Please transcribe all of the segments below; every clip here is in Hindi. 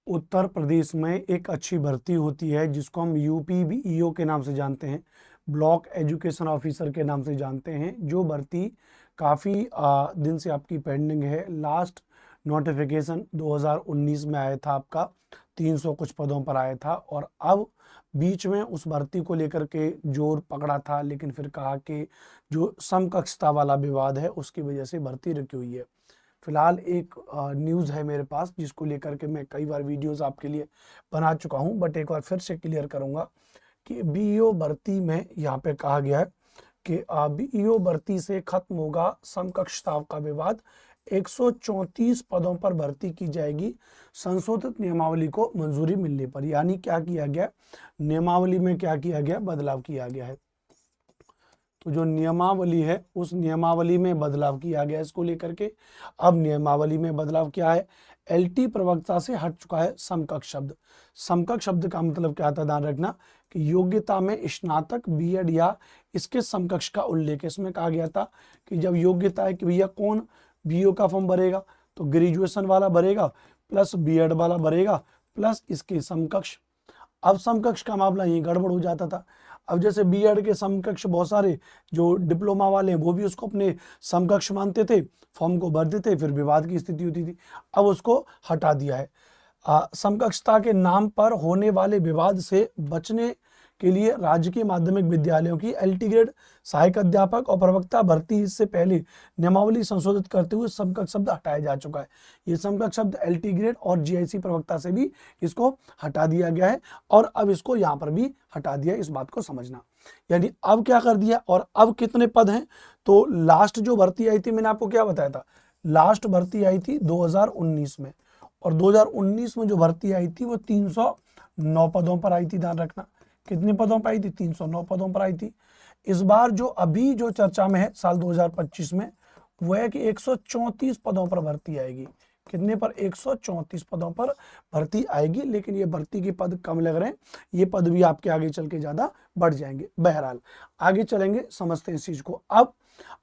उत्तर प्रदेश में एक अच्छी भर्ती होती है जिसको हम यूपीबीईओ के नाम से जानते हैं, ब्लॉक एजुकेशन ऑफिसर के नाम से जानते हैं। जो भर्ती काफ़ी दिन से आपकी पेंडिंग है। लास्ट नोटिफिकेशन 2019 में आया था, आपका 300 कुछ पदों पर आया था, और अब बीच में उस भर्ती को लेकर के जोर पकड़ा था, लेकिन फिर कहा कि जो समकक्षता वाला विवाद है उसकी वजह से भर्ती रुकी हुई है। फिलहाल एक न्यूज़ है मेरे पास जिसको लेकर के मैं कई बार वीडियोस आपके लिए बना चुका हूं, बट एक बार फिर से क्लियर करूंगा कि बीईओ भर्ती में यहाँ पे कहा गया है कि बीईओ भर्ती से खत्म होगा समकक्षता का विवाद। 134 पदों पर भर्ती की जाएगी संशोधित नियमावली को मंजूरी मिलने पर। यानी क्या किया गया, नियमावली में क्या किया गया, बदलाव किया गया है। तो जो नियमावली है उस नियमावली में बदलाव किया गया इसको लेकर के। अब नियमावली में बदलाव क्या है, एलटी प्रवक्ता से हट चुका है समकक्ष शब्द। समकक्ष शब्द का मतलब क्या था, ध्यान रखना कि योग्यता में स्नातक, बीएड या इसके समकक्ष का उल्लेख इसमें कहा गया था कि जब योग्यता है कि भैया कौन बीईओ का फॉर्म भरेगा, तो ग्रेजुएशन वाला भरेगा प्लस बीएड वाला भरेगा प्लस इसके समकक्ष। अब समकक्ष का मामला यही गड़बड़ हो जाता था। अब जैसे बीएड के समकक्ष बहुत सारे जो डिप्लोमा वाले हैं वो भी उसको अपने समकक्ष मानते थे, फॉर्म को भरते थे, फिर विवाद की स्थिति होती थी। अब उसको हटा दिया है। समकक्षता के नाम पर होने वाले विवाद से बचने के लिए राजकीय माध्यमिक विद्यालयों की एलटी ग्रेड सहायक अध्यापक और प्रवक्ता भर्ती से पहले नियमावली संशोधित करते हुए समकक्ष शब्द हटाया जा चुका है। ये समकक्ष शब्द एलटी ग्रेड और जीआईसी प्रवक्ता से भी इसको हटा दिया गया है, और अब इसको यहाँ पर भी हटा दिया, इस बात को समझना। यानी अब क्या कर दिया, और अब कितने पद हैं, तो लास्ट जो भर्ती आई थी मैंने आपको क्या बताया था, लास्ट भर्ती आई थी 2019 में, और 2019 में जो भर्ती आई थी वो 309 पदों पर आई थी। ध्यान रखना कितने पदों पर आई थी, 309 पदों पर आई थी। इस बार जो अभी जो चर्चा में है साल 2025 में, वो है कि 134 पदों पर भर्ती आएगी। कितने पर, 134 पदों पर भर्ती आएगी, लेकिन ये भर्ती के पद कम लग रहे हैं, ये पद भी आपके आगे चल के ज्यादा बढ़ जाएंगे। बहरहाल आगे चलेंगे, समझते हैं इस चीज को।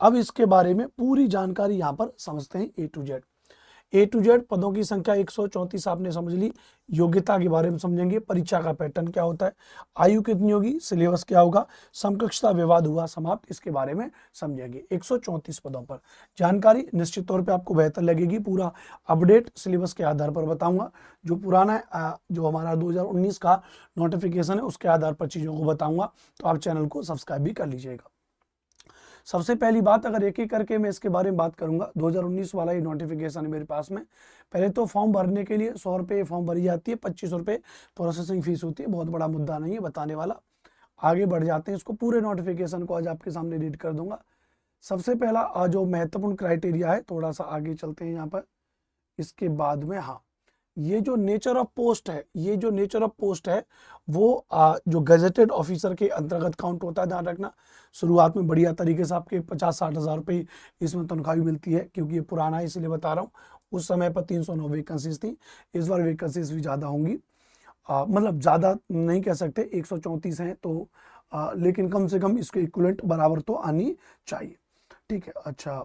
अब इसके बारे में पूरी जानकारी यहाँ पर समझते हैं ए टू जेड। पदों की संख्या 134 आपने समझ ली। योग्यता के बारे में समझेंगे, परीक्षा का पैटर्न क्या होता है, आयु कितनी होगी, सिलेबस क्या होगा, समकक्षता विवाद हुआ समाप्त, इसके बारे में समझेंगे। 134 पदों पर जानकारी निश्चित तौर पे आपको बेहतर लगेगी। पूरा अपडेट सिलेबस के आधार पर बताऊंगा। जो पुराना जो हमारा 2019 का नोटिफिकेशन है उसके आधार पर चीज़ों को बताऊंगा, तो आप चैनल को सब्सक्राइब भी कर लीजिएगा। सबसे पहली बात, अगर एक एक करके मैं इसके बारे में बात करूंगा, 2019 वाला ये नोटिफिकेशन है मेरे पास में। पहले तो फॉर्म भरने के लिए 100 रुपये फॉर्म भरी जाती है, 25 रुपये प्रोसेसिंग फीस होती है। बहुत बड़ा मुद्दा नहीं है बताने वाला। आगे बढ़ जाते हैं, इसको पूरे नोटिफिकेशन को आज आपके सामने रीड कर दूंगा। सबसे पहला जो महत्वपूर्ण क्राइटेरिया है, थोड़ा सा आगे चलते हैं यहाँ पर। इसके बाद में हाँ, ये जो नेचर ऑफ पोस्ट है, ये जो नेचर ऑफ पोस्ट है वो जो गजेटेड ऑफिसर के अंतर्गत काउंट होता है। ध्यान रखना, शुरुआत में बढ़िया तरीके से आपके 50-60 हज़ार रुपये इसमें तनख्वाह भी मिलती है, क्योंकि ये पुराना है इसलिए बता रहा हूँ। उस समय पर 309 वैकेंसीज थी, इस बार वैकेंसीज भी ज़्यादा होंगी। मतलब ज़्यादा नहीं कह सकते, 134 हैं तो लेकिन कम से कम इसके इक्विवेलेंट बराबर तो आनी चाहिए। ठीक है, अच्छा,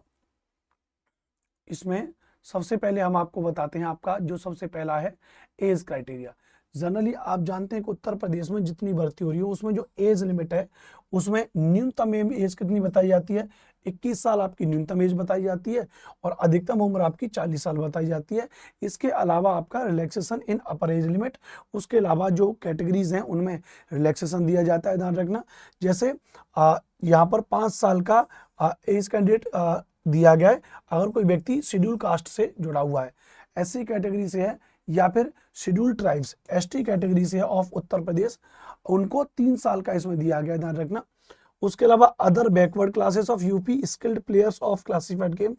इसमें सबसे पहले हम आपको बताते हैं, आपका जो सबसे पहला है एज क्राइटेरिया। जनरली आप जानते हैं कि उत्तर प्रदेश में जितनी भर्ती हो रही है उसमें जो एज लिमिट है उसमें न्यूनतम एज कितनी बताई जाती है, 21 साल आपकी न्यूनतम एज बताई जाती है, और अधिकतम उम्र आपकी 40 साल बताई जाती है। इसके अलावा आपका रिलैक्सेशन इन अपर एज लिमिट, उसके अलावा जो कैटेगरीज हैं उनमें रिलैक्सेशन दिया जाता है। ध्यान रखना, जैसे यहाँ पर 5 साल का एज कैंडिडेट दिया गया है अगर कोई व्यक्ति शेड्यूल कास्ट से जुड़ा हुआ है, एससी कैटेगरी से है, या फिर शेड्यूल ट्राइब्स एसटी कैटेगरी से है ऑफ उत्तर प्रदेश, उनको 3 साल का इसमें दिया गया है। ध्यान रखना। उसके अलावा other backward classes of UP, skilled players of classified games,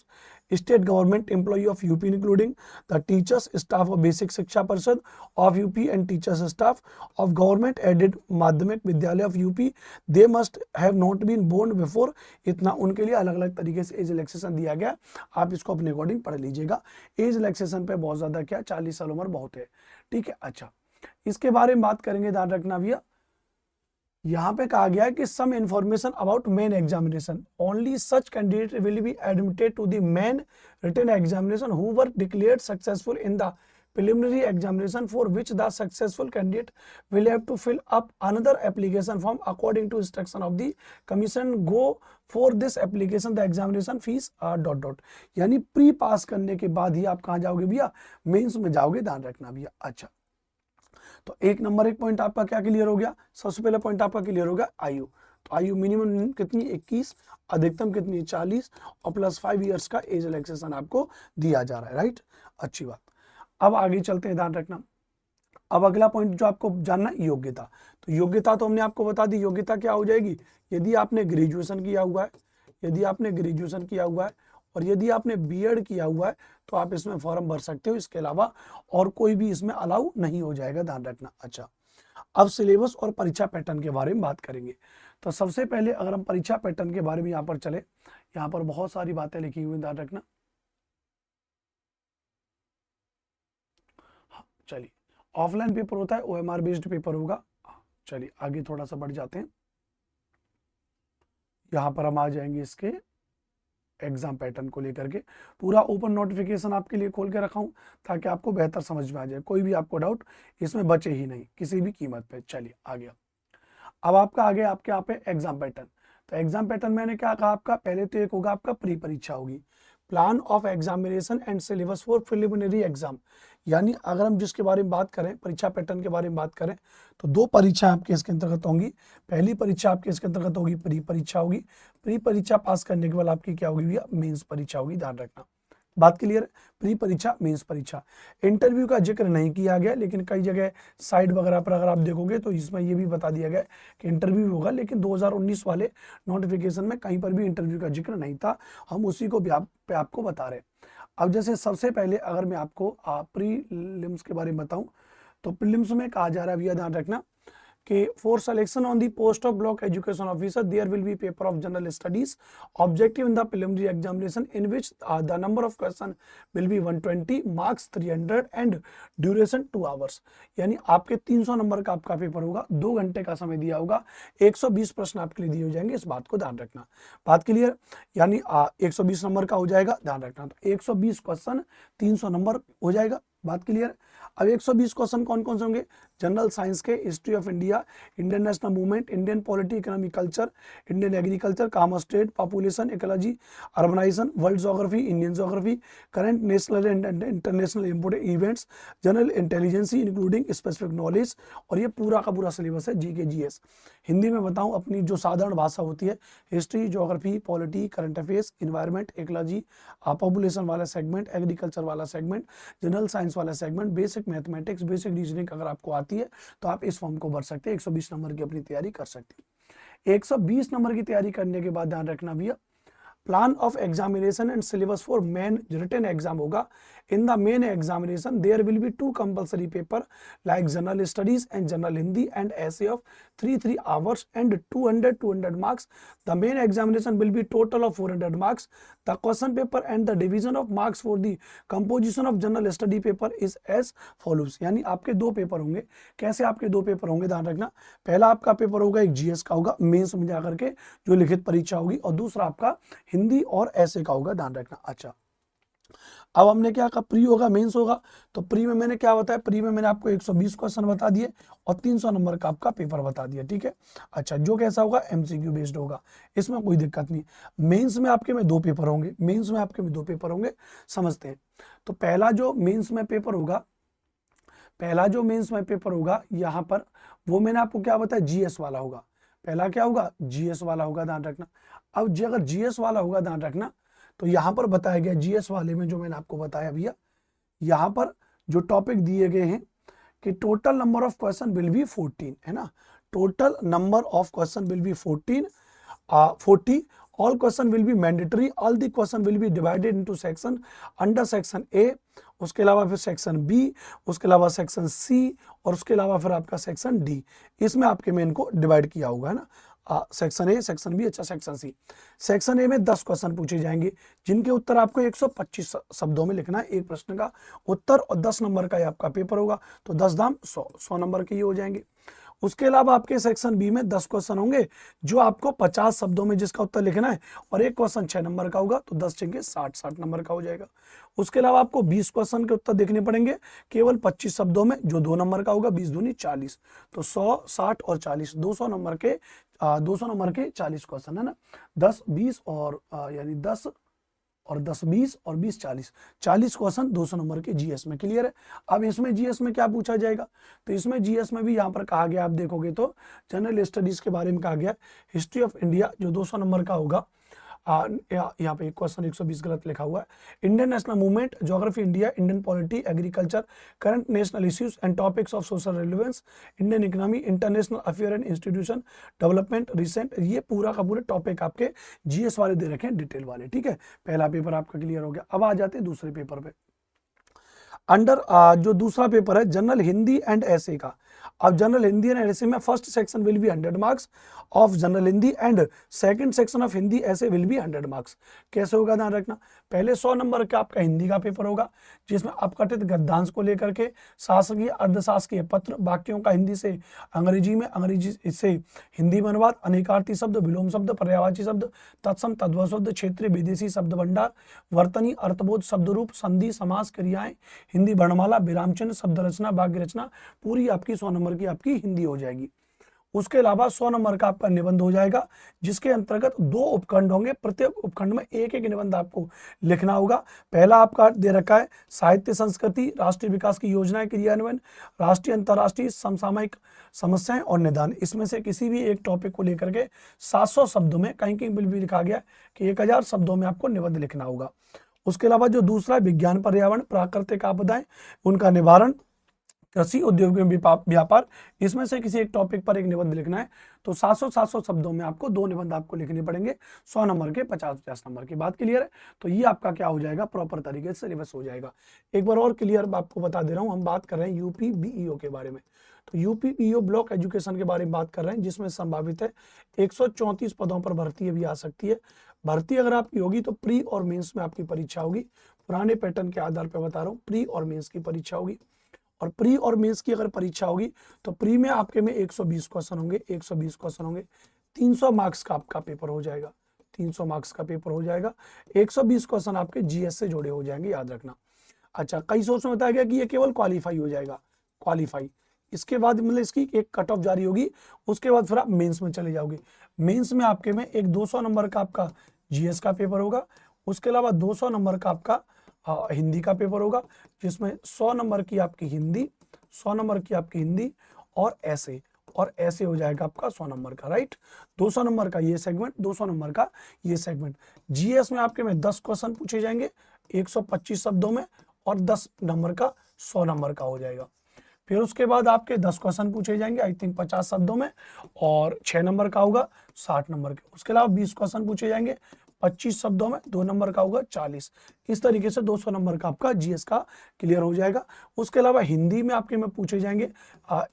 state government employ of UP including the teachers staff of basic Shiksha Parishad of UP and teachers staff of government aided Madhyamik Vidyalaya of UP, they must have not been born before. इतना उनके लिए अलग अलग तरीके से एज रिलैक्सेशन दिया गया। आप इसको अपने अकॉर्डिंग पढ़ लीजिएगा। एज रिलैक्सेशन पे बहुत ज्यादा क्या, 40 साल उम्र बहुत है। ठीक है, अच्छा, इसके बारे में बात करेंगे। ध्यान रखना भैया, यहाँ पे कहा गया है कि some information about main examination, only such candidate will be admitted to the main written examination who were declared successful in the preliminary examination for which the successful candidate will have to fill up another application form according to instruction of the commission. Go for this application the examination fees dot dot. यानी प्री पास करने के बाद ही आप कहाँ जाओगे भैया, मेंस में जाओगे, ध्यान रखना भैया। अच्छा, तो एक पॉइंट आपका क्या क्लियर हो गया, सबसे पहला पॉइंट आपका क्लियर हो गया आयु। तो आयु मिनिमम कितनी 21, अधिकतम कितनी 40 और प्लस 5 इयर्स का एज रिलैक्सेशन आपको दिया जा रहा है, राइट। अच्छी बात। अब आगे चलते हैं, ध्यान रखना। अब अगला पॉइंट जो आपको जानना, योग्यता। तो योग्यता तो हमने आपको बता दी, योग्यता क्या हो जाएगी, यदि आपने ग्रेजुएशन किया हुआ है, यदि आपने ग्रेजुएशन किया हुआ है और यदि आपने बीएड किया हुआ है तो आप इसमें फॉर्म भर सकते हो, इसके अलावा और कोई भी इसमें अलाउ नहीं हो जाएगा, ध्यान रखना। अच्छा, अब सिलेबस और परीक्षा पैटर्न के बारे में बात करेंगे। तो सबसे पहले अगर हम परीक्षा पैटर्न के बारे में यहाँ पर चले, यहाँ पर बहुत सारी बातें लिखी हुई, ध्यान रखना। चलिए, ऑफलाइन पेपर होता है, ओएमआर बेस्ड पेपर होगा। चलिए आगे थोड़ा सा बढ़ जाते हैं, यहाँ पर हम आ जाएंगे इसके एग्जाम पैटर्न को लेकर के। पूरा ओपन नोटिफिकेशन आपके लिए खोल के रखा हूं ताकि आपको बेहतर समझ में आ जाए, कोई भी आपको डाउट इसमें बचे ही नहीं किसी भी कीमत पे। चलिए आ गया, अब आपका आगे आपके यहाँ पे एग्जाम पैटर्न। तो एग्जाम पैटर्न मैंने क्या कहा आपका, पहले तो एक होगा आपका प्री परीक्षा होगी, plan of examination and syllabus for preliminary exam. यानी अगर हम जिसके बारे में बात करें, परीक्षा पैटर्न के बारे में बात करें, तो दो परीक्षा आपके इसके अंतर्गत होंगी। पहली परीक्षा आपके इसके अंतर्गत होगी प्री परीक्षा होगी, प्री परीक्षा पास करने के बाद आपकी क्या होगी भैया, मेंस परीक्षा होगी, ध्यान रखना। बात क्लियर है, प्री परीक्षा मेंस परीक्षा। इंटरव्यू का जिक्र नहीं किया गया, लेकिन कई जगह साइट वगैरह पर अगर आप देखोगे तो इसमें ये भी बता दिया गया कि इंटरव्यू होगा, लेकिन 2019 वाले नोटिफिकेशन में कहीं पर भी इंटरव्यू का जिक्र नहीं था, हम उसी को भी आपको बता रहे। अब जैसे सबसे पहले अगर मैं आपको प्रीलिम्स के बारे में बताऊं, तो प्रीलिम्स में कहा जा रहा है भैया, ध्यान रखना कि for selection on the post of block education officer there will be paper of general studies objective in the preliminary examination in which the number of question will be 120, marks 300 and duration 2 hours. यानी आपके 300 नंबर का आपका पेपर होगा, 2 घंटे का समय दिया होगा, 120 प्रश्न आपके लिए दिए हो जाएंगे, इस बात को ध्यान रखना। बात क्लियर, यानी 120 नंबर का हो जाएगा, ध्यान रखना। तो 120 क्वेश्चन 300 नंबर हो जाएगा, बात क्लियर। अब 120 क्वेश्चन कौन कौन से होंगे, जनरल साइंस के, history of India, Indian national movement, Indian polity, economic culture, Indian agriculture, commerce trade, population, ecology, urbanisation, world geography, Indian geography, current national and international important events, general intelligency including specific knowledge. और ये पूरा का पूरा सिलेबस है जीके जीएस। हिंदी में बताऊं, अपनी जो साधारण भाषा होती है, history, geography, polity, current affairs, environment, ecology, population वाला सेगमेंट, एग्रीकल्चर वाला सेगमेंट, जनरल साइंस वाला segment, basic mathematics, basic reasoning अगर आपको आती है तो आप इस फॉर्म को भर सकते हैं, 120 नंबर की अपनी तैयारी कर सकते हैं। 120 नंबर की तैयारी करने के बाद ध्यान रखना भैया, plan of examination and syllabus for main written exam होगा। In the main examination there will be 2 compulsory paper like general studies and general Hindi and each of 3 hours and 200 marks. The main examination will be total of 400 marks. The question paper and the division of marks for the composition of general study paper is as follows. यानी आपके 2 पेपर होंगे। कैसे आपके 2 पेपर होंगे, ध्यान रखना। पहला आपका पेपर होगा एक जीएस का होगा, मेंस में जाकर के जो लिखित परीक्षा होगी, और दूसरा आपका हिंदी और ऐसे का होगा, ध्यान रखना। अच्छा, अब हमने क्या कहा, प्री होगा मेंस होगा। तो प्री में मैंने क्या बताया, प्री में मैंने आपको 120 क्वेश्चन बता दिए और 300 नंबर का आपका पेपर बता दिया, ठीक है। अच्छा, जो कैसा होगा, एमसीक्यू बेस्ड होगा, इसमें कोई दिक्कत नहीं। मेंस में आपके में 2 पेपर होंगे, मेंस में आपके में 2 पेपर होंगे, समझते हैं। तो पहला जो मेंस में पेपर होगा, पहला जो मेंस में पेपर होगा यहाँ पर, वो मैंने आपको क्या बताया, जीएस वाला होगा। पहला क्या होगा, जीएस वाला होगा, ध्यान रखना। अब जो अगर जीएस वाला होगा, ध्यान रखना, तो यहां पर बताया गया जीएस वाले में जो मैंने आपको बताया भैया, यहां पर जो टॉपिक दिए गए हैं कि total number of question will B 14, है ना। Total number of question will B 40। All question will be mandatory. All the question will B divided into section, under section A, उसके अलावा फिर सेक्शन बी, उसके अलावा सेक्शन सी, और उसके अलावा फिर आपका सेक्शन डी। इसमें आपके में इनको डिवाइड किया होगा, है ना। सेक्शन ए, सेक्शन बी, अच्छा सेक्शन सी। सेक्शन ए में 10 क्वेश्चन पूछे जाएंगे, जिनके उत्तर आपको 125 शब्दों में लिखना है, एक प्रश्न का उत्तर, और 10 नंबर का ये आपका पेपर होगा। तो 10 दाम 100 नंबर के ये हो जाएंगे। उसके अलावा आपके सेक्शन बी में 10 क्वेश्चन होंगे जो आपको 50 शब्दों में जिसका उत्तर लिखना है, और एक क्वेश्चन 6 नंबर का होगा, तो 10 जगह 60 नंबर का हो जाएगा। उसके अलावा आपको 20 क्वेश्चन के उत्तर देखने पड़ेंगे केवल 25 शब्दों में, जो 2 नंबर का होगा, 20 दूनी 40, तो 100, 60 और 40, 200 नंबर के 40 क्वेश्चन है ना। 10, 20 और यानी 10 और 10, 20 और 20, 40 क्वेश्चन 200 नंबर के जीएस में। क्लियर है। अब इसमें जीएस में क्या पूछा जाएगा, तो इसमें जीएस में भी यहाँ पर कहा गया, आप देखोगे तो जनरल स्टडीज के बारे में कहा गया, हिस्ट्री ऑफ इंडिया जो 200 नंबर का होगा। यहाँ पे एक क्वेश्चन 120 गलत लिखा हुआ है। Indian national movement, geography India, Indian polity, agriculture, current national issues and topics of social relevance, Indian economy, international affair and institution development, recent, ये पूरा का पूरा टॉपिक आपके जीएस वाले दे रखे हैं, डिटेल वाले। ठीक है, पहला पेपर आपका क्लियर हो गया। अब आ जाते हैं दूसरे पेपर पे। अंडर जो दूसरा पेपर है जनरल हिंदी एंड ऐसे का। अब जनरल हिंदी एंड ऐसे में first section will be 100 marks of general Hindi and second section of Hindi ऐसे विल बी 100 मार्क्स। कैसे होगा ध्यान रखना, पहले 100 नंबर का आपका हिंदी का पेपर होगा जिसमें अपकथित गद्यांश को लेकर के शासकीय अर्धशासकीय पत्र, वाक्यों का हिंदी से अंग्रेजी में, अंग्रेजी से हिंदी में अनुवाद, अनेकार्थी शब्द, विलोम शब्द, पर्यायवाची शब्द, तत्सम तद्भव शब्द, क्षेत्रीय विदेशी शब्द भंडार, वर्तनी, अर्थबोध, शब्द रूप, संधि, समास, क्रियाएं, हिंदी वर्णमाला, विराम चिन्ह, शब्द रचना, वाक्य रचना, पूरी आपकी 100 नंबर की आपकी हिंदी हो जाएगी। उसके अलावा 100 नंबर का आपका निबंध हो जाएगा जिसके अंतर्गत 2 उपखंड होंगे, प्रत्येक उपखंड में एक एक निबंध आपको लिखना होगा। पहला आपका दे रखा है साहित्य संस्कृति, राष्ट्रीय विकास की योजनाएं क्रियान्वयन, राष्ट्रीय अंतर्राष्ट्रीय समसामयिक समस्याएं और निदान। इसमें से किसी भी एक टॉपिक को लेकर के 700 शब्दों में, कहीं कहीं भी लिखा गया कि 1000 शब्दों में आपको निबंध लिखना होगा। उसके अलावा जो दूसरा विज्ञान, पर्यावरण, प्राकृतिक आपदाएं, उनका निवारण, कृषि, उद्योग एवं व्यापार, इसमें से किसी एक टॉपिक पर एक निबंध लिखना है, तो 700 शब्दों में आपको 2 निबंध आपको लिखने पड़ेंगे, 100 नंबर के, 50 नंबर की। बात क्लियर है। तो ये आपका क्या हो जाएगा, प्रॉपर तरीके से सिलेबस हो जाएगा। एक बार और क्लियर आपको बता दे रहा हूँ, हम बात कर रहे हैं यूपी बीईओ के बारे में। तो यूपी बीईओ ब्लॉक एजुकेशन के बारे में बात कर रहे हैं, जिसमें संभावित है 134 पदों पर भर्ती भी आ सकती है। भर्ती अगर आपकी होगी तो प्री और मेंस में आपकी परीक्षा होगी। पुराने पैटर्न के आधार पर बता रहा हूँ, प्री और मेंस की परीक्षा होगी। और प्री और मेंस की अगर परीक्षा होगी तो प्री में आपके में 120 क्वेश्चन होंगे, 120 क्वेश्चन होंगे, 300 मार्क्स का आपका पेपर हो जाएगा, 300 मार्क्स का पेपर हो जाएगा। 120 क्वेश्चन आपके जीएस से जुड़े हो जाएंगे, याद रखना। अच्छा, कई सोर्स में बताया गया कि ये केवल क्वालिफाई हो जाएगा, क्वालिफाई। इसके बाद मतलब इसकी एक कट ऑफ जारी होगी, उसके बाद फिर आप मेंस में चले जाओगे। मेंस में आपके में एक 200 नंबर का आपका जीएस का पेपर होगा, उसके अलावा 200 नंबर का आपका हिंदी का पेपर होगा, जिसमें 100 नंबर की आपकी हिंदी, 100 नंबर की आपकी हिंदी और ऐसे हो जाएगा आपका 100 नंबर का, राइट। 200 नंबर का ये सेगमेंट, 200 नंबर का ये सेगमेंट। जीएस में आपके में 10 क्वेश्चन पूछे जाएंगे 125 शब्दों में, और 10 नंबर का 100 नंबर का हो जाएगा। फिर उसके बाद आपके 10 क्वेश्चन पूछे जाएंगे आई थिंक 50 शब्दों में, और 6 नंबर का होगा 60 नंबर के। उसके अलावा 20 क्वेश्चन पूछे जाएंगे 25 शब्दों में, 2 नंबर का होगा 40। इस तरीके से 200 नंबर का आपका जीएस का क्लियर हो जाएगा। उसके अलावा हिंदी में आपके में पूछे जाएंगे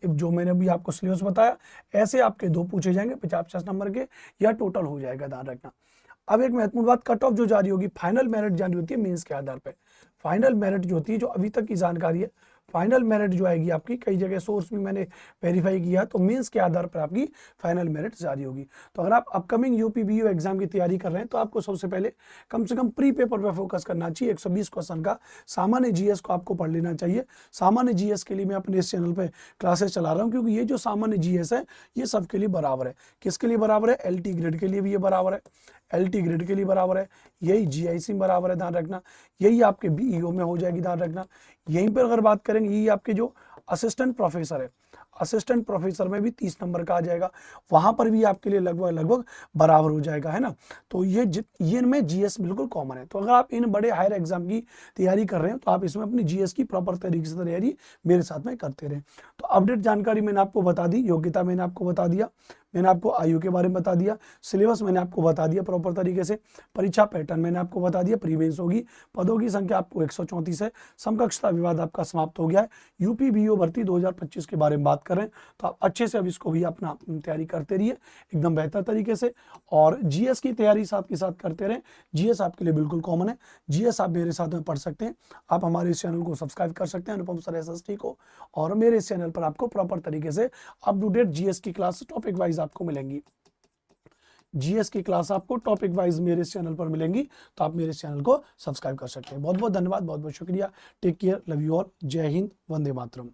जो मैंने अभी आपको सिलेबस बताया, ऐसे आपके 2 पूछे जाएंगे 50 नंबर के, या टोटल हो जाएगा, ध्यान रखना। अब एक महत्वपूर्ण बात, कट ऑफ जो जारी होगी, फाइनल मेरिट जारी होती है मेंस के आधार पर। फाइनल मेरिट जो होती है, जो अभी तक की जानकारी है, फाइनल मेरिट जो आएगी आपकी, कई जगह सोर्स भी मैंने वेरीफाई किया, तो मेंस के आधार पर आपकी फाइनल मेरिट जारी होगी। तो अगर आप अपकमिंग यूपी बीईओ एग्जाम की तैयारी कर रहे हैं तो आपको सबसे पहले कम से कम प्री पेपर पर फोकस करना चाहिए। 120 क्वेश्चन का सामान्य जीएस को आपको पढ़ लेना चाहिए। सामान्य जीएस के लिए मैं अपने इस चैनल पर क्लासेस चला रहा हूँ, क्योंकि ये जो सामान्य जीएस है ये सबके लिए बराबर है। किसके लिए बराबर है, एलटी ग्रेड के लिए भी ये बराबर है, एलटी ग्रेड के लिए बराबर है, यही जीआईसी में बराबर है, ध्यान रखना। यही आपके बीईओ में हो जाएगी, ध्यान रखना। यहीं पर अगर बात करेंगे, यही आपके जो असिस्टेंट प्रोफेसर है, असिस्टेंट प्रोफेसर में भी 30 नंबर का आ जाएगा, वहां पर भी आपके लिए लगभग बराबर हो जाएगा, है ना। तो ये इनमें जीएस बिल्कुल कॉमन है। तो अगर आप इन बड़े हायर एग्जाम की तैयारी कर रहे हैं तो आप इसमें अपनी जीएस की प्रॉपर तरीके से तैयारी मेरे साथ में करते रहें। तो अपडेट जानकारी मैंने आपको बता दी, योग्यता मैंने आपको बता दिया। मैंने आपको आयु के बारे में बता दिया, सिलेबस मैंने आपको बता दिया प्रॉपर तरीके से, परीक्षा पैटर्न मैंने आपको बता दिया, प्रीमेंस होगी, पदों की संख्या आपको 134 है, समकक्षता विवाद आपका समाप्त हो गया है। यूपी बीओ भर्ती 2025 के बारे में बात कर रहे हैं, तो आप अच्छे से अब इसको भी अपना तैयारी करते रहिए एकदम बेहतर तरीके से, और जीएस की तैयारी साथ के साथ करते रहें। जीएस आपके लिए बिल्कुल कॉमन है, जीएस आप मेरे साथ में पढ़ सकते हैं। आप हमारे इस चैनल को सब्सक्राइब कर सकते हैं अनुपम सर एसएसटी को, और मेरे इस चैनल पर आपको प्रॉपर तरीके से अप टू डेट जीएस की क्लास टॉपिक वाइज आपको मिलेंगी। जीएस की क्लास आपको टॉपिक वाइज मेरे इस चैनल पर मिलेंगी, तो आप मेरे इस चैनल को सब्सक्राइब कर सकते हैं। बहुत बहुत धन्यवाद, बहुत बहुत शुक्रिया। Take care, love you all, जय हिंद, वंदे मातरम।